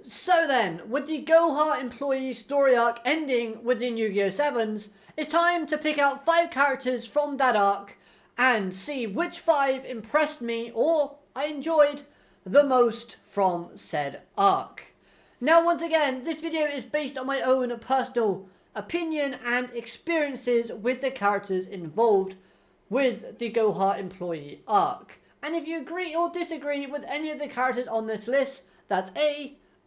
So then, with the Goha Employee story arc ending within Yu-Gi-Oh! Sevens, it's time to pick out 5 characters from that arc and see which 5 impressed me or I enjoyed the most from said arc. Now once again, this video is based on my own personal opinion and experiences with the characters involved with the Goha Employee arc. And if you agree or disagree with any of the characters on this list, that's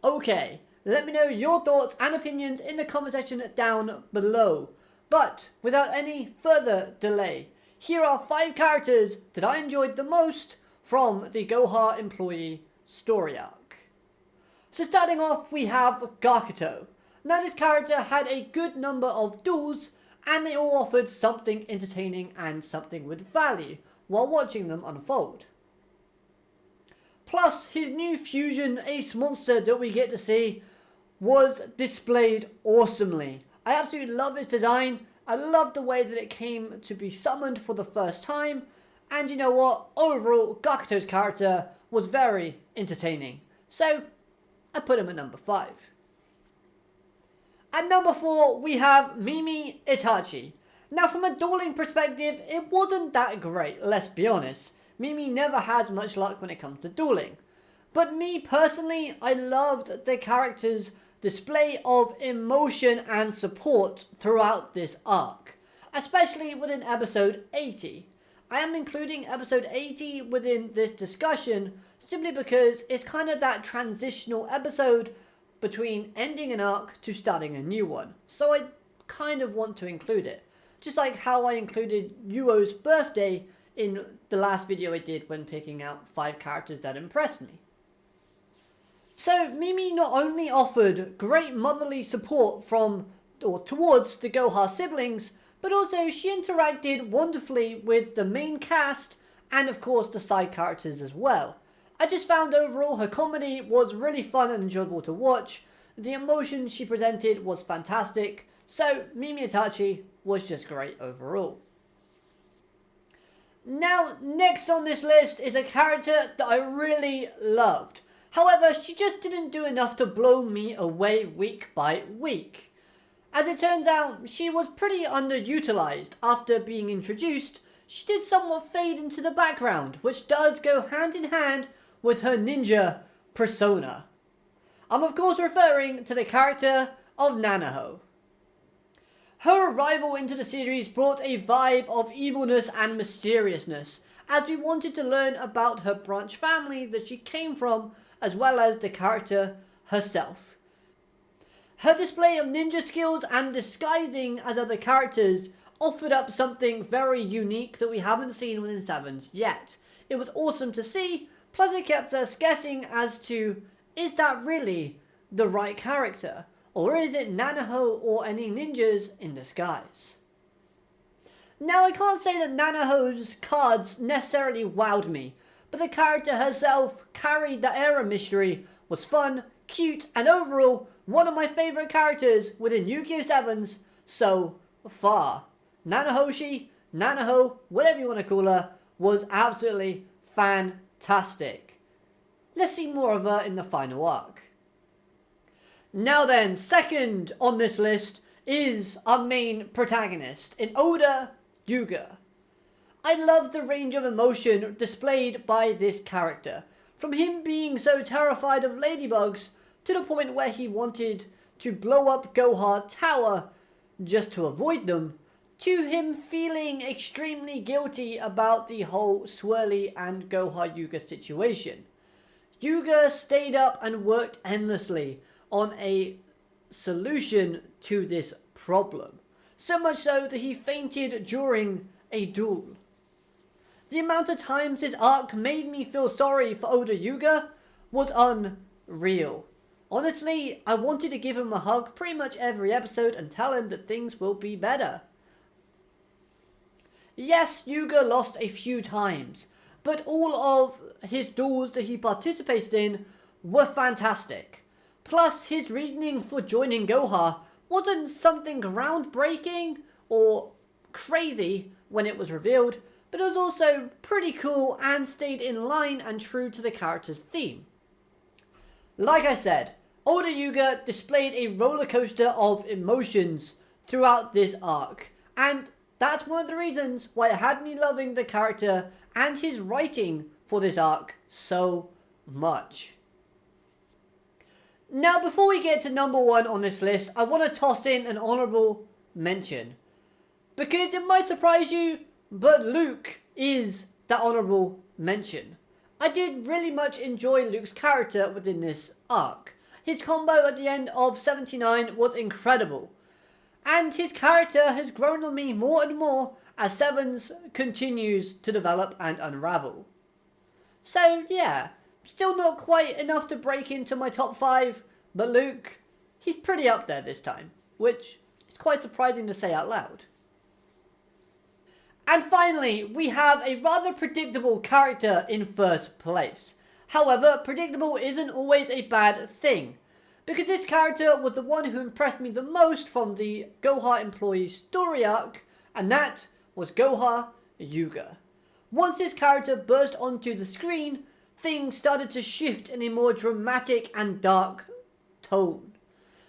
okay. Let me know your thoughts and opinions in the comment section down below. But without any further delay, here are 5 characters that I enjoyed the most from the Goha Employee story arc. So starting off, we have Gakito. Now this character had a good number of duels, and they all offered something entertaining and something with value while watching them unfold. Plus, his new fusion ace monster that we get to see was displayed awesomely. I absolutely love its design. I love the way that it came to be summoned for the first time. And you know what? Overall, Gakito's character was very entertaining. So, I put him at number 5. At number 4, we have Miitachi. Now, from a dueling perspective, it wasn't that great, let's be honest. Mimi never has much luck when it comes to dueling. But me personally, I loved the character's display of emotion and support throughout this arc, especially within episode 80. I am including episode 80 within this discussion simply because it's kind of that transitional episode between ending an arc to starting a new one. So I kind of want to include it. Just like how I included Yuo's birthday in the last video I did when picking out 5 characters that impressed me. So Mimi not only offered great motherly support from or towards the Goha siblings, but also she interacted wonderfully with the main cast and of course the side characters as well. I just found overall her comedy was really fun and enjoyable to watch. The emotion she presented was fantastic, so Miitachi was just great overall. Now, next on this list is a character that I really loved. However, she just didn't do enough to blow me away week by week. As it turns out, she was pretty underutilized. After being introduced, she did somewhat fade into the background, which does go hand in hand with her ninja persona. I'm of course referring to the character of Nanajo. Her arrival into the series brought a vibe of evilness and mysteriousness, as we wanted to learn about her branch family that she came from, as well as the character herself. Her display of ninja skills and disguising as other characters offered up something very unique that we haven't seen within Sevens yet. It was awesome to see, plus it kept us guessing as to, is that really the right character? Or is it Nanajo or any ninjas in disguise? Now I can't say that Nanajo's cards necessarily wowed me, but the character herself carried the air of mystery, was fun, cute, and overall one of my favourite characters within Yu-Gi-Oh! Sevens so far. Nanajo, whatever you want to call her, was absolutely fantastic. Let's see more of her in the final arc. Now then, second on this list is our main protagonist, in Oda Yuga. I love the range of emotion displayed by this character, from him being so terrified of ladybugs to the point where he wanted to blow up Goha Tower just to avoid them, to him feeling extremely guilty about the whole Swirly and Goha Yuga situation. Yuga stayed up and worked endlessly on a solution to this problem, so much so that he fainted during a duel. The amount of times this arc made me feel sorry for Oda Yuga was unreal. Honestly, I wanted to give him a hug pretty much every episode and tell him that things will be better. Yes, Yuga lost a few times, but all of his duels that he participated in were fantastic. Plus, his reasoning for joining Goha wasn't something groundbreaking or crazy when it was revealed, but it was also pretty cool and stayed in line and true to the character's theme. Like I said, older Yuga displayed a roller coaster of emotions throughout this arc, and that's one of the reasons why it had me loving the character and his writing for this arc so much. Now, before we get to number 1 on this list, I want to toss in an honourable mention. Because it might surprise you, but Luke is that honourable mention. I did really much enjoy Luke's character within this arc. His combo at the end of 79 was incredible. And his character has grown on me more and more as SEVENS continues to develop and unravel. So yeah, still not quite enough to break into my top 5, but Luke, he's pretty up there this time, which is quite surprising to say out loud. And finally, we have a rather predictable character in first place. However, predictable isn't always a bad thing, because this character was the one who impressed me the most from the Goha Employee story arc, and that was Goha Yuga. Once this character burst onto the screen, things started to shift in a more dramatic and dark tone.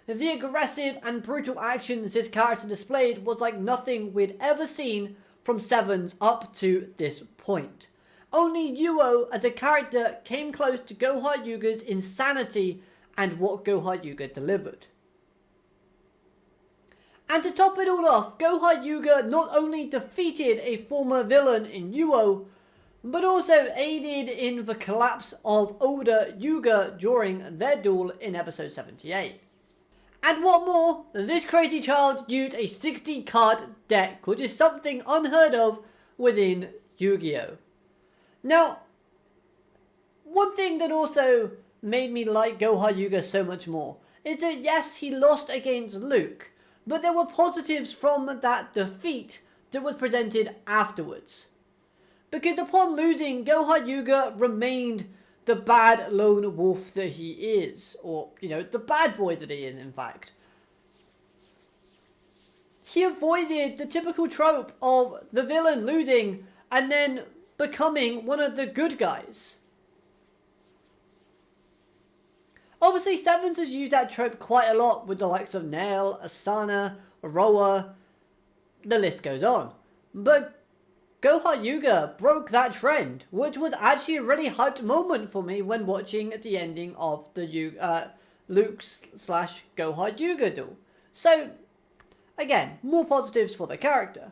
The aggressive and brutal actions this character displayed was like nothing we'd ever seen from SEVENS up to this point. Only Yuo as a character came close to Goha Yuga's insanity and what Goha Yuga delivered. And to top it all off, Goha Yuga not only defeated a former villain in Yuo, but also aided in the collapse of older Yuga during their duel in episode 78. And what more, this crazy child used a 60 card deck, which is something unheard of within Yu-Gi-Oh! Now, one thing that also made me like Goha Yuga so much more is that yes, he lost against Luke, but there were positives from that defeat that was presented afterwards. Because upon losing, Goha Yuga remained the bad lone wolf that he is, or, the bad boy that he is, in fact. He avoided the typical trope of the villain losing and then becoming one of the good guys. Obviously, SEVENS has used that trope quite a lot with the likes of Nail, Asana, Roa, the list goes on. But Goha Yuga broke that trend, which was actually a really hyped moment for me when watching the ending of the Luke/Goha Yuga duel. So, again, more positives for the character.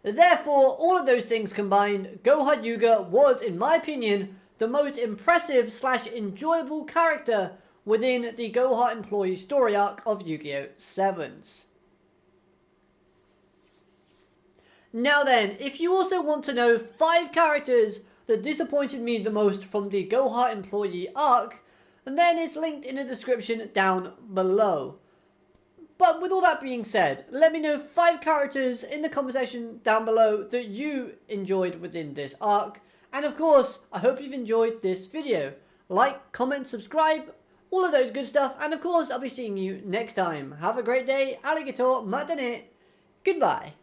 Therefore, all of those things combined, Goha Yuga was, in my opinion, the most impressive/enjoyable character within the Goha Employee story arc of Yu-Gi-Oh! SEVENS. Now then, if you also want to know 5 characters that disappointed me the most from the Goha Employee arc, then it's linked in the description down below. But with all that being said, let me know 5 characters in the comment section down below that you enjoyed within this arc. And of course, I hope you've enjoyed this video. Like, comment, subscribe, all of those good stuff. And of course, I'll be seeing you next time. Have a great day. Alligator, matane. Goodbye.